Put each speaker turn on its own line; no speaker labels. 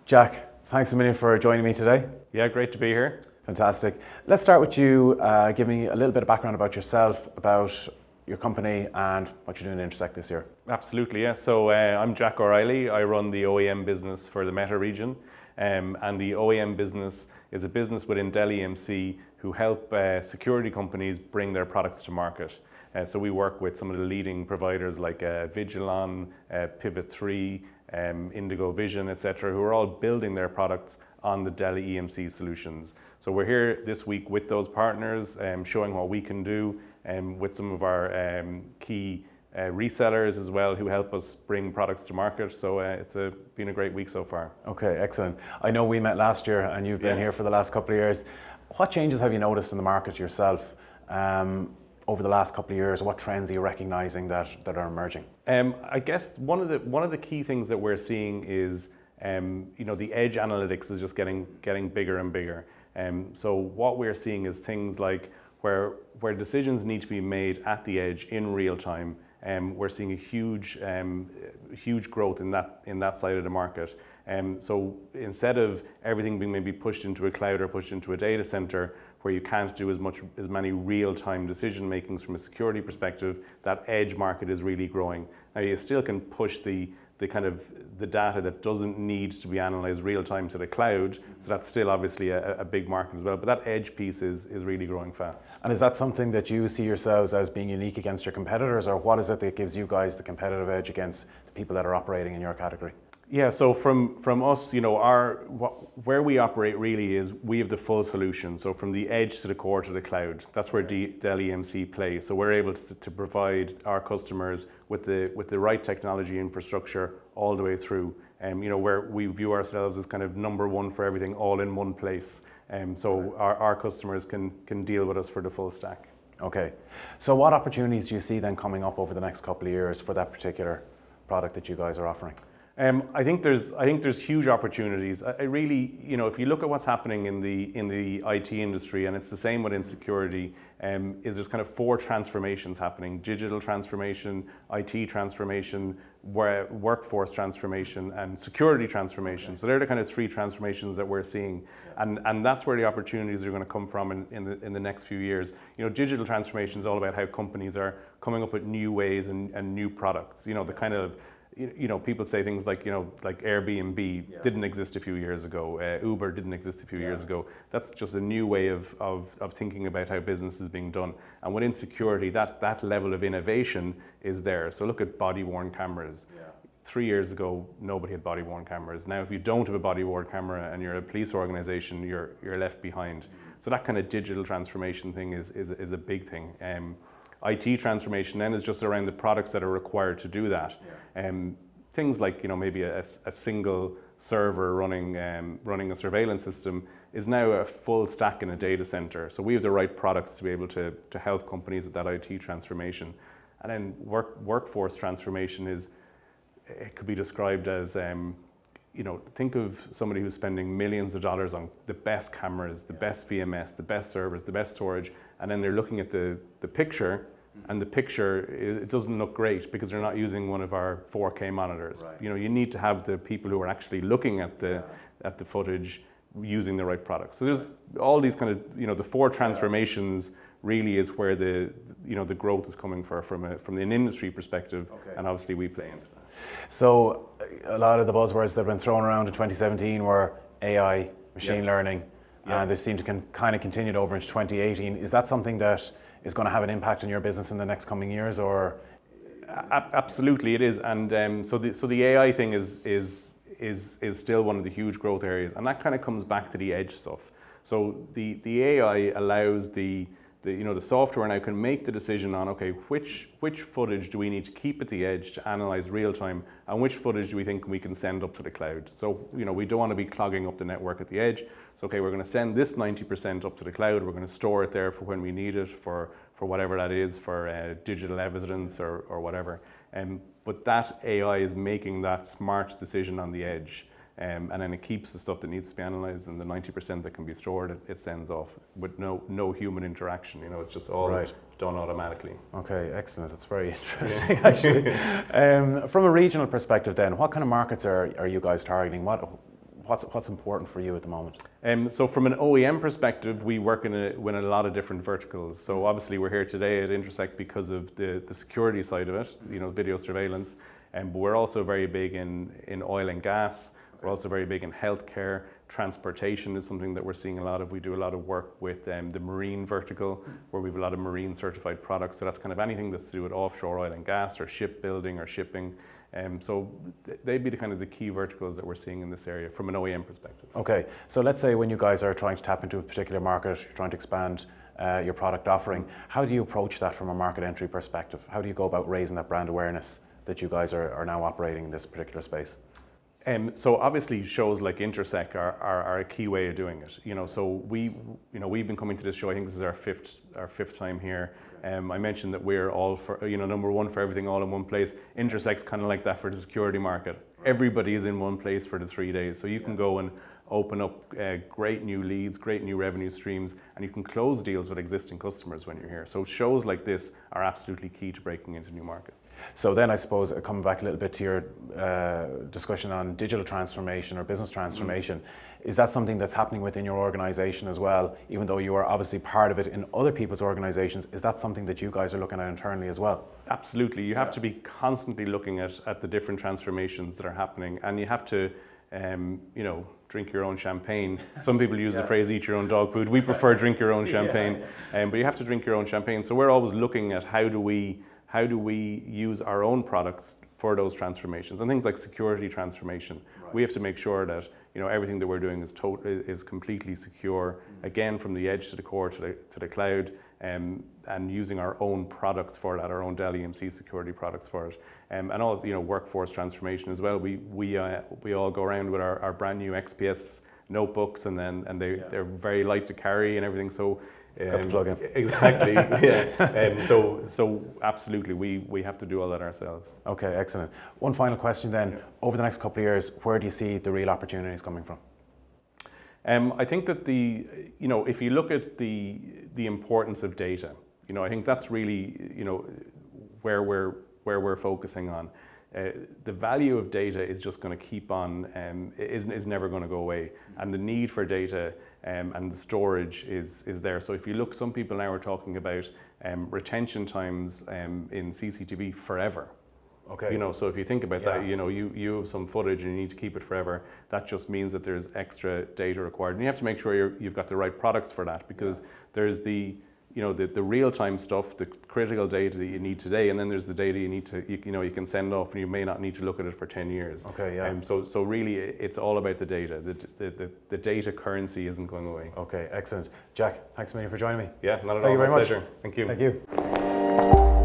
Jack, thanks a million for joining me today.
Yeah, great to be here.
Fantastic. Let's start with you giving me a little bit of background about yourself, about your company and what you're doing at Intersec this year.
Absolutely, yeah. So I'm Jack O'Reilly. I run the OEM business for the Meta region. And the OEM business is a business within DELL EMC who help security companies bring their products to market. So we work with some of the leading providers like Vigilon, Pivot3, Indigo Vision, etc., who are all building their products on the DELL EMC solutions. So we're here this week with those partners, showing what we can do with some of our key resellers as well, who help us bring products to market. So it's been a great week so far.
Okay, excellent. I know we met last year and you've been here for the last couple of years. What changes have you noticed in the market yourself over the last couple of years? What trends are you recognizing that are emerging?
I guess one of the key things that we're seeing is the edge analytics is just getting bigger and bigger. So what we're seeing is things like where decisions need to be made at the edge in real time. We're seeing a huge growth in that side of the market. So instead of everything being maybe pushed into a cloud or pushed into a data center where you can't do as many real-time decision makings from a security perspective, that edge market is really growing. Now you still can push the data that doesn't need to be analyzed real time to the cloud, so that's still obviously a big market as well, but that edge piece is really growing fast.
And is that something that you see yourselves as being unique against your competitors, or what is it that gives you guys the competitive edge against the people that are operating in your category?
Yeah, so from us, where we operate really is we have the full solution. So from the edge to the core to the cloud, that's where DELL EMC plays. So we're able to provide our customers with the right technology infrastructure all the way through. Where we view ourselves as kind of number one for everything, all in one place. So our customers can deal with us for the full stack.
Okay, so what opportunities do you see then coming up over the next couple of years for that particular product that you guys are offering?
I think there's huge opportunities. I really, if you look at what's happening in the IT industry, and it's the same within security, is there's kind of 4 transformations happening: digital transformation, IT transformation, workforce transformation, and security transformation. So they're the kind of 3 transformations that we're seeing, and that's where the opportunities are going to come from in the next few years. Digital transformation is all about how companies are coming up with new ways and new products. The kind of people say things like, like Airbnb didn't exist a few years ago, Uber didn't exist a few years ago. That's just a new way of thinking about how business is being done. And within security, that level of innovation is there. So look at body-worn cameras. 3 years ago, nobody had body-worn cameras. Now, if you don't have a body-worn camera and you're a police organization, you're left behind. So that kind of digital transformation thing is a big thing. IT transformation then is just around the products that are required to do that. Things like maybe a single server running a surveillance system is now a full stack in a data center. So we have the right products to be able to help companies with that IT transformation. And then workforce transformation it could be described as think of somebody who's spending millions of dollars on the best cameras, the best VMS, the best servers, the best storage, and then they're looking at the picture, and the picture, it doesn't look great because they're not using one of our 4K monitors. Right. You need to have the people who are actually looking at the footage using the right products. So there's all these kind of, the 4 transformations really is where the growth is coming from an industry perspective, and obviously we play into that.
So a lot of the buzzwords that have been thrown around in 2017 were AI, machine learning, and they seem to kind of continued over into 2018. Is that something that is going to have an impact on your business in the next coming years, or?
Absolutely, it is, and so the AI thing is still one of the huge growth areas, and that kind of comes back to the edge stuff. So the AI allows the software now can make the decision on, okay, which footage do we need to keep at the edge to analyze real time, and which footage do we think we can send up to the cloud. So we don't want to be clogging up the network at the edge. So okay, we're going to send this 90% up to the cloud. We're going to store it there for when we need it, for whatever that is, for digital evidence or whatever. But that AI is making that smart decision on the edge. And then it keeps the stuff that needs to be analyzed, and the 90% that can be stored, it sends off with no human interaction. It's just all done automatically.
Okay, excellent. That's very interesting, actually. From a regional perspective then, what kind of markets are you guys targeting? What What's important for you at the moment?
So from an OEM perspective, we work in a lot of different verticals. So obviously we're here today at Intersec because of the security side of it, video surveillance. But we're also very big in oil and gas. We're also very big in healthcare. Transportation is something that we're seeing a lot of. We do a lot of work with the marine vertical, where we have a lot of marine certified products. So that's kind of anything that's to do with offshore oil and gas or shipbuilding or shipping. So they'd be the kind of the key verticals that we're seeing in this area from an OEM perspective.
Okay, so let's say when you guys are trying to tap into a particular market, you're trying to expand your product offering, how do you approach that from a market entry perspective? How do you go about raising that brand awareness that you guys are now operating in this particular space?
So obviously shows like Intersec are a key way of doing it. So we've been coming to this show. I think this is our fifth time here. I mentioned that we're all for number one for everything, all in one place. Intersec's kind of like that for the security market. Everybody is in one place for the 3 days, so you can go and open up great new leads, great new revenue streams, and you can close deals with existing customers when you're here. So shows like this are absolutely key to breaking into new markets.
So then I suppose coming back a little bit to your discussion on digital transformation or business transformation, is that something that's happening within your organization as well, even though you are obviously part of it in other people's organizations? Is that something that you guys are looking at internally as well?
Absolutely. You have to be constantly looking at the different transformations that are happening, and you have to drink your own champagne. Some people use the phrase eat your own dog food. We prefer drink your own champagne, but you have to drink your own champagne. So we're always looking at how do we use our own products for those transformations, and things like security transformation. Right. We have to make sure that everything that we're doing is completely secure, again from the edge to the core to the cloud, and using our own products for that, our own DELL EMC security products for it, and also workforce transformation as well. We all go around with our brand new XPS notebooks, and they're very light to carry and everything. So.
Got the plug-in.
Exactly. Yeah. So absolutely, we have to do all that ourselves.
Okay, excellent. One final question then. Yeah. Over the next couple of years, where do you see the real opportunities coming from?
I think that if you look at the importance of data, I think that's really where we're focusing on. The value of data is just going to keep on, is never going to go away, and the need for data and the storage is there. So if you look, some people now are talking about retention times in CCTV forever. Okay. So if you think about that, you have some footage and you need to keep it forever. That just means that there's extra data required, and you have to make sure you've got the right products for that, because there's the real-time stuff, the critical data that you need today, and then there's the data you need to, you can send off and you may not need to look at it for 10 years.
Okay, yeah.
So really it's all about the data. The data currency isn't going away.
Okay, excellent. Jack, thanks a million for joining me.
Yeah, not at all. Thank you very much. Pleasure. Thank you.
Thank you.